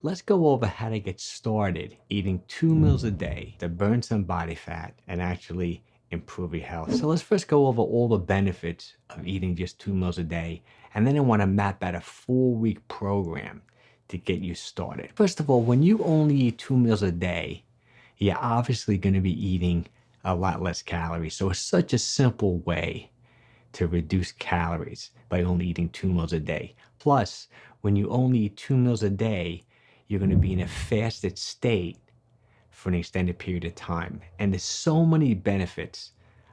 Let's go over how to get started eating 2 meals a day to burn some body fat and actually improve your health. So let's first go over all the benefits of eating just 2 meals a day. And then I want to map out a 4-week program to get you started. First of all, when you only eat 2 meals a day, you're obviously going to be eating a lot less calories. So it's such a simple way to reduce calories by only eating 2 meals a day. Plus, when you only eat 2 meals a day, you're going to be in a fasted state for an extended period of time. And there's so many benefits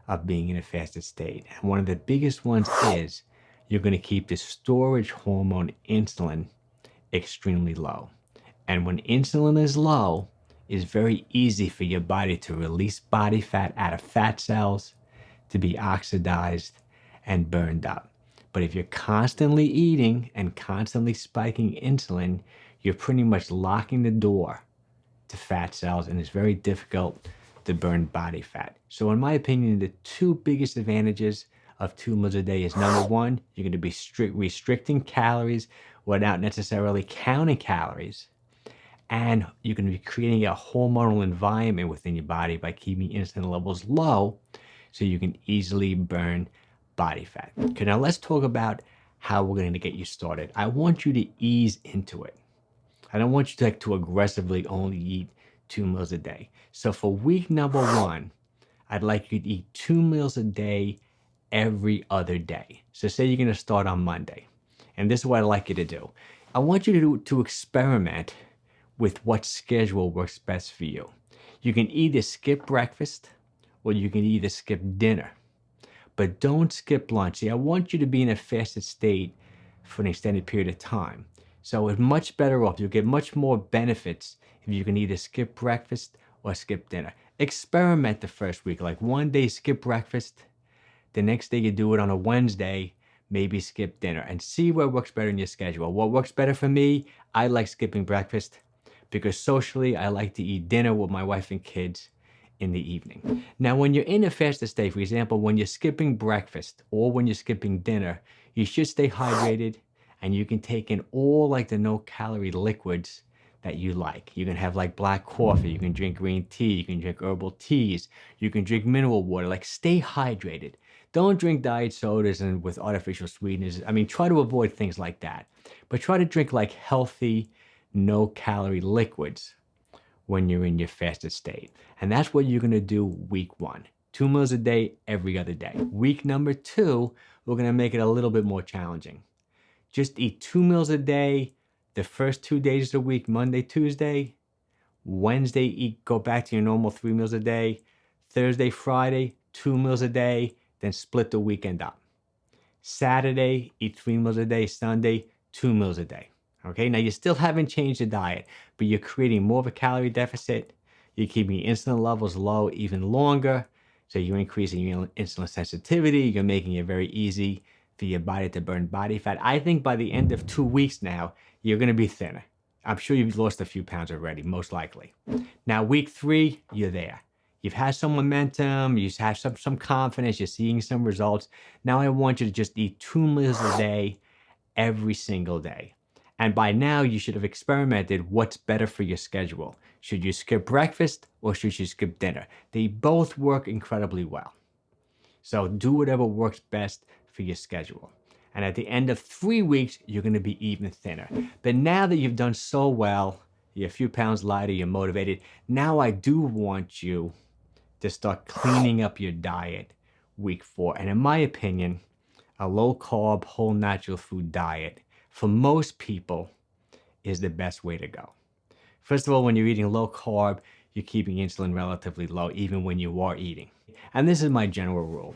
of being in a fasted state. And one of the biggest ones is you're going to keep the storage hormone insulin extremely low. And when insulin is low, it's very easy for your body to release body fat out of fat cells to be oxidized and burned up. But if you're constantly eating and constantly spiking insulin, you're pretty much locking the door to fat cells, and it's very difficult to burn body fat. So in my opinion, the two biggest advantages of 2 meals a day is, number one, you're going to be restricting calories without necessarily counting calories. And you're going to be creating a hormonal environment within your body by keeping insulin levels low so you can easily burn body fat. Okay, now let's talk about how we're going to get you started. I want you to ease into it. I don't want you to aggressively only eat 2 meals a day. So for week number one, I'd like you to eat 2 meals a day every other day. So say you're going to start on Monday. And this is what I'd like you to do. I want you to experiment with what schedule works best for you. You can either skip breakfast or you can either skip dinner. But don't skip lunch. See, I want you to be in a fasted state for an extended period of time. So it's much better off. You'll get much more benefits if you can either skip breakfast or skip dinner. Experiment the first week. Like one day skip breakfast, the next day you do it on a Wednesday, maybe skip dinner, and see what works better in your schedule. What works better for me, I like skipping breakfast because socially I like to eat dinner with my wife and kids in the evening. Now, when you're in a fasted state, for example, when you're skipping breakfast or when you're skipping dinner, you should stay hydrated and you can take in all like the no calorie liquids that you like. You can have like black coffee, you can drink green tea, you can drink herbal teas, you can drink mineral water. Like, stay hydrated. Don't drink diet sodas and with artificial sweeteners. I mean, try to avoid things like that, but try to drink like healthy, no calorie liquids when you're in your fasted state. And that's what you're gonna do week one. 2 meals a day, every other day. Week number two, we're gonna make it a little bit more challenging. Just eat 2 meals a day the first 2 days of the week, Monday, Tuesday. Wednesday, go back to your normal 3 meals a day. Thursday, Friday, 2 meals a day, then split the weekend up. Saturday, eat 3 meals a day. Sunday, 2 meals a day. Okay, now you still haven't changed the diet, but you're creating more of a calorie deficit. You're keeping your insulin levels low even longer. So you're increasing your insulin sensitivity. You're making it very easy for your body to burn body fat. I think by the end of 2 weeks now, you're going to be thinner. I'm sure you've lost a few pounds already, most likely. Now, week three, you're there. You've had some momentum, you have some confidence, you're seeing some results. Now I want you to just eat 2 meals a day every single day. And by now, you should have experimented what's better for your schedule. Should you skip breakfast or should you skip dinner? They both work incredibly well. So do whatever works best for your schedule. And at the end of 3 weeks, you're going to be even thinner. But now that you've done so well, you're a few pounds lighter, you're motivated, now I do want you to start cleaning up your diet week four. And in my opinion, a low carb, whole natural food diet for most people is the best way to go. First of all, when you're eating low carb, you're keeping insulin relatively low, even when you are eating. And this is my general rule.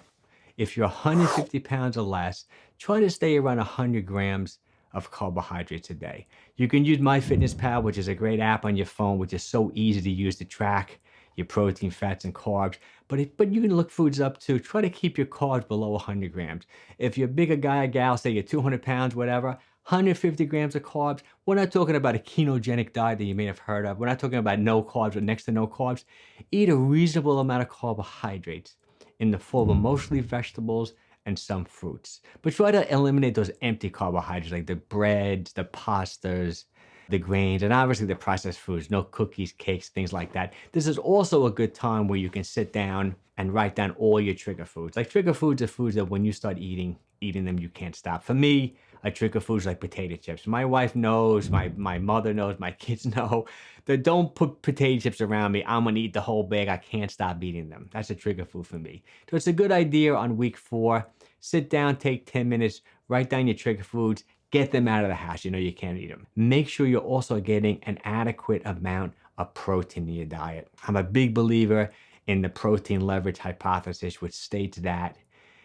If you're 150 pounds or less, try to stay around 100 grams of carbohydrates a day. You can use MyFitnessPal, which is a great app on your phone, which is so easy to use to track your protein, fats, and carbs. But you can look foods up too. Try to keep your carbs below 100 grams. If you're a bigger guy or gal, say you're 200 pounds, whatever, 150 grams of carbs. We're not talking about a ketogenic diet that you may have heard of. We're not talking about no carbs or next to no carbs. Eat a reasonable amount of carbohydrates in the form of mostly vegetables and some fruits. But try to eliminate those empty carbohydrates like the breads, the pastas, the grains, and obviously the processed foods, no cookies, cakes, things like that. This is also a good time where you can sit down and write down all your trigger foods. Like trigger foods are foods that when you start eating them, you can't stop. For me, a trigger foods like potato chips. My wife knows, my mother knows, my kids know that don't put potato chips around me. I'm gonna eat the whole bag. I can't stop eating them. That's a trigger food for me. So it's a good idea on week 4. Sit down, take 10 minutes, write down your trigger foods, get them out of the house. You know you can't eat them. Make sure you're also getting an adequate amount of protein in your diet. I'm a big believer in the protein leverage hypothesis, which states that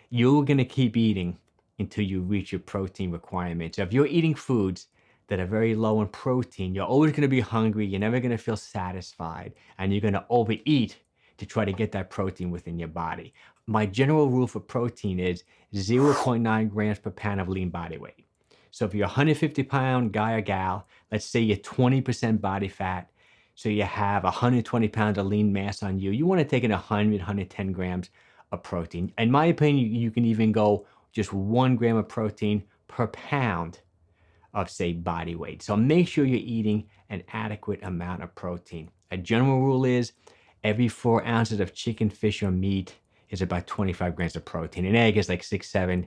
you're gonna keep eating until you reach your protein requirements. So if you're eating foods that are very low in protein, you're always gonna be hungry, you're never gonna feel satisfied, and you're gonna overeat to try to get that protein within your body. My general rule for protein is 0.9 grams per pound of lean body weight. So if you're a 150-pound guy or gal, let's say you're 20% body fat, so you have 120 pounds of lean mass on you, you wanna take in 100, 110 grams of protein. In my opinion, you can even go just 1 gram of protein per pound of, say, body weight. So make sure you're eating an adequate amount of protein. A general rule is every 4 ounces of chicken, fish, or meat is about 25 grams of protein. An egg is like 6, 7,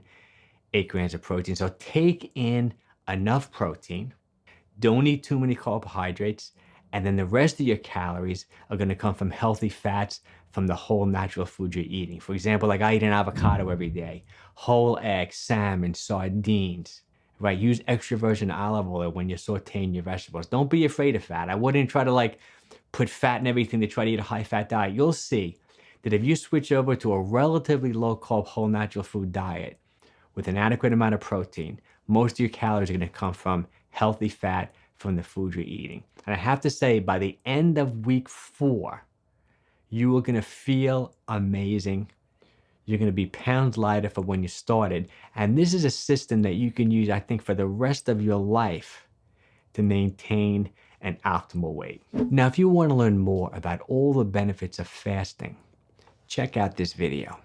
8 grams of protein. So take in enough protein. Don't eat too many carbohydrates. And then the rest of your calories are going to come from healthy fats from the whole natural food you're eating. For example, like I eat an avocado every day, whole eggs, salmon, sardines, right? Use extra virgin olive oil when you're sauteing your vegetables. Don't be afraid of fat. I wouldn't try to like put fat in everything to try to eat a high fat diet. You'll see that if you switch over to a relatively low carb, whole natural food diet with an adequate amount of protein, most of your calories are going to come from healthy fat from the food you're eating. And I have to say, by the end of week 4, you are going to feel amazing. You're going to be pounds lighter for when you started. And this is a system that you can use, I think, for the rest of your life to maintain an optimal weight. Now, if you want to learn more about all the benefits of fasting, check out this video.